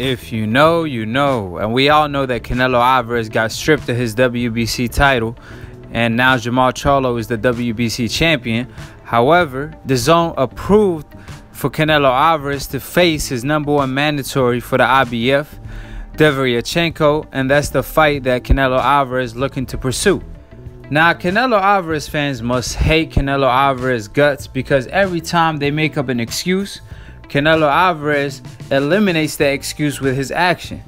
If you know, you know. And we all know that Canelo Alvarez got stripped of his WBC title, and now Charlo is the WBC champion. However, DAZN approved for Canelo Alvarez to face his #1 mandatory for the IBF, Derevyanchenko, and that's the fight that Canelo Alvarez looking to pursue. Now, Canelo Alvarez fans must hate Canelo Alvarez guts, because every time they make up an excuse, Canelo Alvarez eliminates that excuse with his action.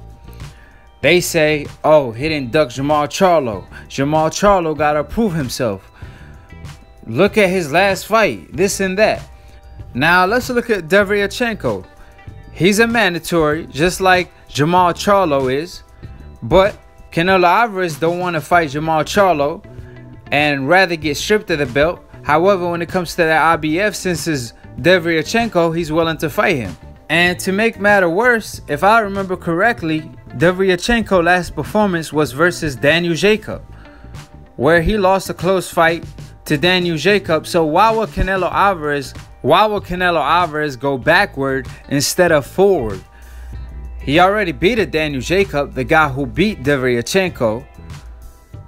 They say, oh, he didn't duck Charlo. Charlo got to prove himself. Look at his last fight, this and that. Now, let's look at Derevyanchenko. He's a mandatory, just like Charlo is. But Canelo Alvarez don't want to fight Charlo and rather get stripped of the belt. However, when it comes to that IBF, since it's Derevyanchenko, he's willing to fight him. And to make matter worse, if I remember correctly, Derevyanchenko's last performance was versus Daniel Jacob, where he lost a close fight to Daniel Jacob. So why would Canelo Alvarez go backward instead of forward? He already beat Daniel Jacob, the guy who beat Derevyanchenko.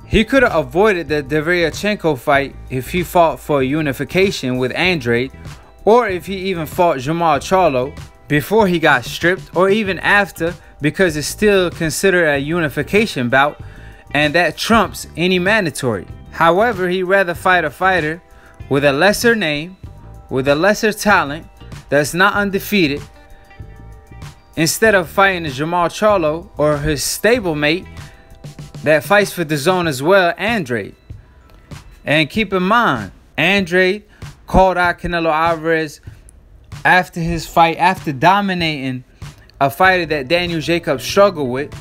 He could have avoided the Derevyanchenko fight if he fought for unification with Andrade, or if he even fought Charlo before he got stripped, or even after, because it's still considered a unification bout, and that trumps any mandatory. However, he'd rather fight a fighter with a lesser name, with a lesser talent, that's not undefeated, instead of fighting Charlo or his stablemate that fights for DAZN as well, Andrade. And keep in mind, Andrade called out Canelo Alvarez after his fight, after dominating a fighter that Daniel Jacob struggled with.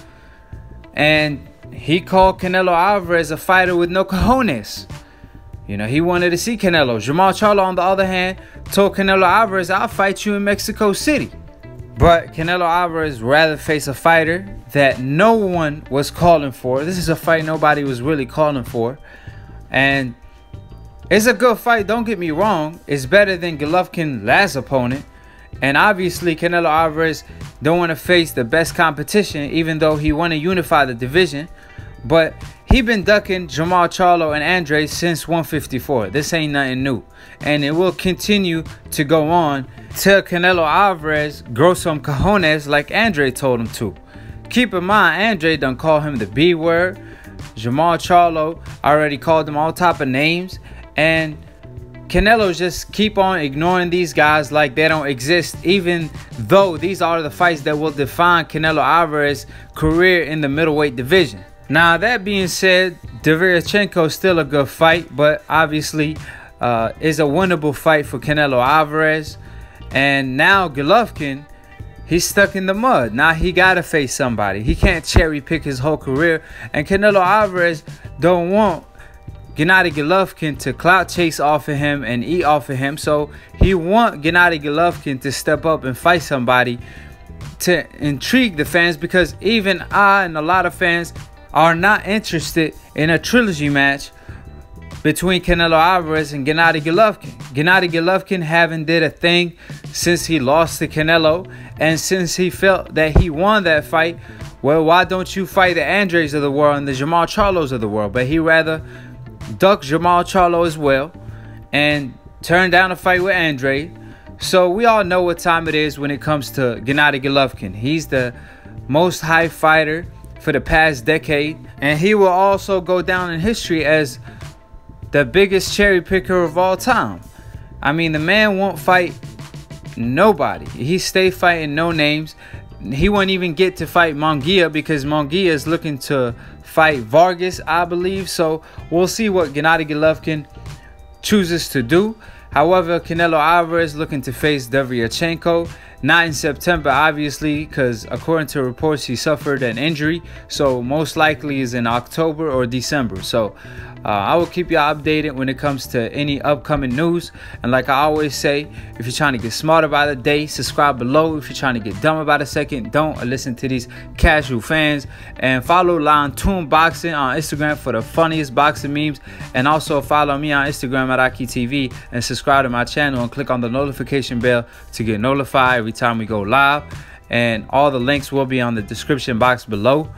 And he called Canelo Alvarez a fighter with no cojones. You know, he wanted to see Canelo. Charlo, on the other hand, told Canelo Alvarez, I'll fight you in Mexico City. But Canelo Alvarez rather face a fighter that no one was calling for. This is a fight nobody was really calling for. And it's a good fight, don't get me wrong. It's better than Golovkin's last opponent. And obviously, Canelo Alvarez don't want to face the best competition, even though he want to unify the division. But he been ducking Charlo and Andrade since 154. This ain't nothing new. And it will continue to go on till Canelo Alvarez grow some cojones like Andrade told him to. Keep in mind, Andrade done call him the B word. Charlo already called him all type of names. And Canelo just keep on ignoring these guys like they don't exist, even though these are the fights that will define Canelo Alvarez's career in the middleweight division. Now, that being said, Derevyanchenko is still a good fight, but obviously is a winnable fight for Canelo Alvarez. And now Golovkin, he's stuck in the mud. Now he got to face somebody. He can't cherry pick his whole career. And Canelo Alvarez don't want Gennady Golovkin to clout chase off of him and eat off of him. So he want Gennady Golovkin to step up and fight somebody to intrigue the fans, because even I and a lot of fans are not interested in a trilogy match between Canelo Alvarez and Gennady Golovkin. Gennady Golovkin haven't did a thing since he lost to Canelo, and since he felt that he won that fight, well, why don't you fight the Andrades of the world and the Charlos of the world? But he rather duck Charlo as well and turn down a fight with Andrade. So we all know what time it is when it comes to Gennady Golovkin. He's the most hyped fighter for the past decade, and he will also go down in history as the biggest cherry picker of all time. I mean, the man won't fight nobody. He stay fighting no names. He won't even get to fight Munguia, because Munguia is looking to fight Vargas, I believe. So we'll see what Gennady Golovkin chooses to do. However, Canelo Alvarez looking to face Derevyanchenko, not in September, obviously, because according to reports, he suffered an injury. So most likely is in October or December. So I will keep y'all updated when it comes to any upcoming news. And like I always say, if you're trying to get smarter by the day, subscribe below. If you're trying to get dumb about a second, don't listen to these casual fans. And follow Toon Boxing on Instagram for the funniest boxing memes. And also follow me on Instagram at AkiTV, and subscribe to my channel and click on the notification bell to get notified every time we go live. And all the links will be on the description box below.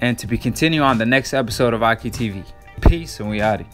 And to be continued on the next episode of Aki TV. Peace, and we outie.